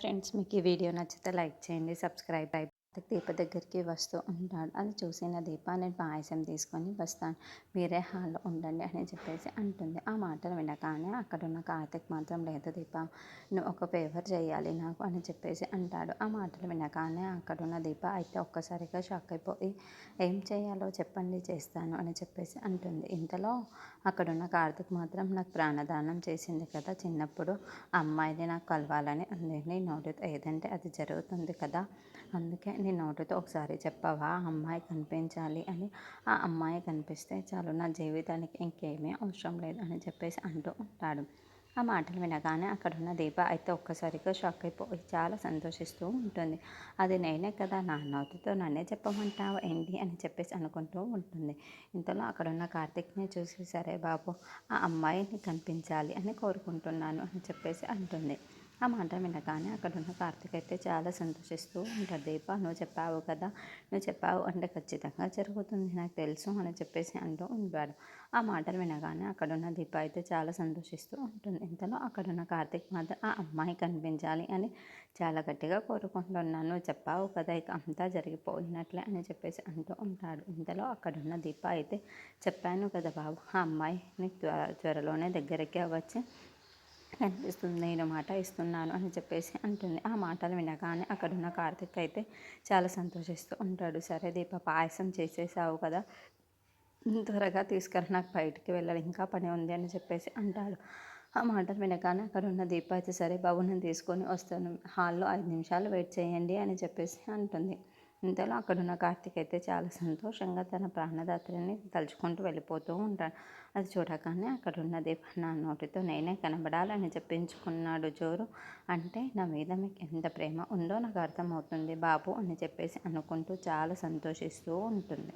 Friends, మీకు ఈ video నచ్చితే లైక్ చేయండి, సబ్స్క్రైబ్ దీప దగ్గరికి వస్తూ ఉంటాడు. అది చూసిన దీప నేను పాయసం తీసుకొని వస్తాను, మీరే హాల్లో ఉండండి అని చెప్పేసి అంటుంది. ఆ మాటలు వినగానే అక్కడున్న కార్తిక్ మాత్రం లేదు దీప, నువ్వు ఒక ఫేవర్ చేయాలి నాకు అని చెప్పేసి అంటాడు. ఆ మాటలు వినగానే అక్కడున్న దీప అయితే ఒక్కసారిగా షాక్ అయిపోయి ఏం చేయాలో చెప్పండి చేస్తాను అని చెప్పేసి అంటుంది. ఇంతలో అక్కడున్న కార్తిక్ మాత్రం నాకు ప్రాణదానం చేసింది కదా చిన్నప్పుడు, ఆ అమ్మాయిని నాకు కలవాలని ఉంది, నీ నోటితో ఏదంటే అది జరుగుతుంది కదా, అందుకే నీ నోటితో ఒకసారి చెప్పవా ఆ అమ్మాయి కనిపించాలి అని, ఆ అమ్మాయి కనిపిస్తే చాలు నా జీవితానికి ఇంకేమీ అవసరం లేదు అని చెప్పేసి అంటూ ఉంటాడు. ఆ మాటలు వినగానే అక్కడున్న దీప అయితే ఒక్కసారిగా షాక్ అయిపోయి చాలా సంతోషిస్తూ ఉంటుంది. అది నేనే కదా, నా నోటితో నన్నే చెప్పమంటావా ఏంటి అని చెప్పేసి అనుకుంటూ ఉంటుంది. ఇంతలో అక్కడున్న కార్తిక్ని చూసి సరే బాబు, ఆ అమ్మాయిని కనిపించాలి అని కోరుకుంటున్నాను అని చెప్పేసి అంటుంది. ఆ మాట వినగానే అక్కడున్న కార్తిక్ అయితే చాలా సంతోషిస్తూ ఉంటాడు. దీప, నువ్వు చెప్పావు కదా, నువ్వు చెప్పావు అంటే ఖచ్చితంగా జరుగుతుంది నాకు తెలుసు అని చెప్పేసి అంటూ ఉంటాడు. ఆ మాటలు వినగానే అక్కడున్న దీప అయితే చాలా సంతోషిస్తూ ఉంటుంది. ఇంతలో అక్కడున్న కార్తిక్ మాత్రం ఆ అమ్మాయి కనిపించాలి అని చాలా గట్టిగా కోరుకుంటున్నాను, నువ్వు చెప్పావు కదా ఇక అంతా జరిగిపోయినట్లే అని చెప్పేసి అంటూ ఉంటాడు. ఇంతలో అక్కడున్న దీప అయితే చెప్పాను కదా బాబు, ఆ అమ్మాయిని త్వరలోనే దగ్గరికి వచ్చి కనిపిస్తుంది, నేను మాట ఇస్తున్నాను అని చెప్పేసి అంటుంది. ఆ మాటలు వినగానే అక్కడున్న కార్తిక్ అయితే చాలా సంతోషిస్తూ ఉంటాడు. సరే దీప, పాయసం చేసేసావు కదా, త్వరగా తీసుకురా, నాకు బయటికి వెళ్ళాలి, ఇంకా పని ఉంది అని చెప్పేసి అంటాడు. ఆ మాటలు వినగానే అక్కడున్న దీప అయితే సరే బాబు నేను తీసుకొని వస్తాను, హాల్లో 5 నిమిషాలు వెయిట్ చేయండి అని చెప్పేసి అంటుంది. ఇంతలో అక్కడున్న కార్తీక్ అయితే చాలా సంతోషంగా తన ప్రాణదాత్రిని తలుచుకుంటూ వెళ్ళిపోతూ ఉంటాడు. అది చూడగానే అక్కడున్న దీప, నా నోటితో నేనే కనబడాలని చెప్పించుకున్నాడు జోరు, అంటే నా మీద మీకు ఎంత ప్రేమ ఉందో నాకు అర్థమవుతుంది బాబు అని చెప్పేసి అనుకుంటూ చాలా సంతోషిస్తూ ఉంటుంది.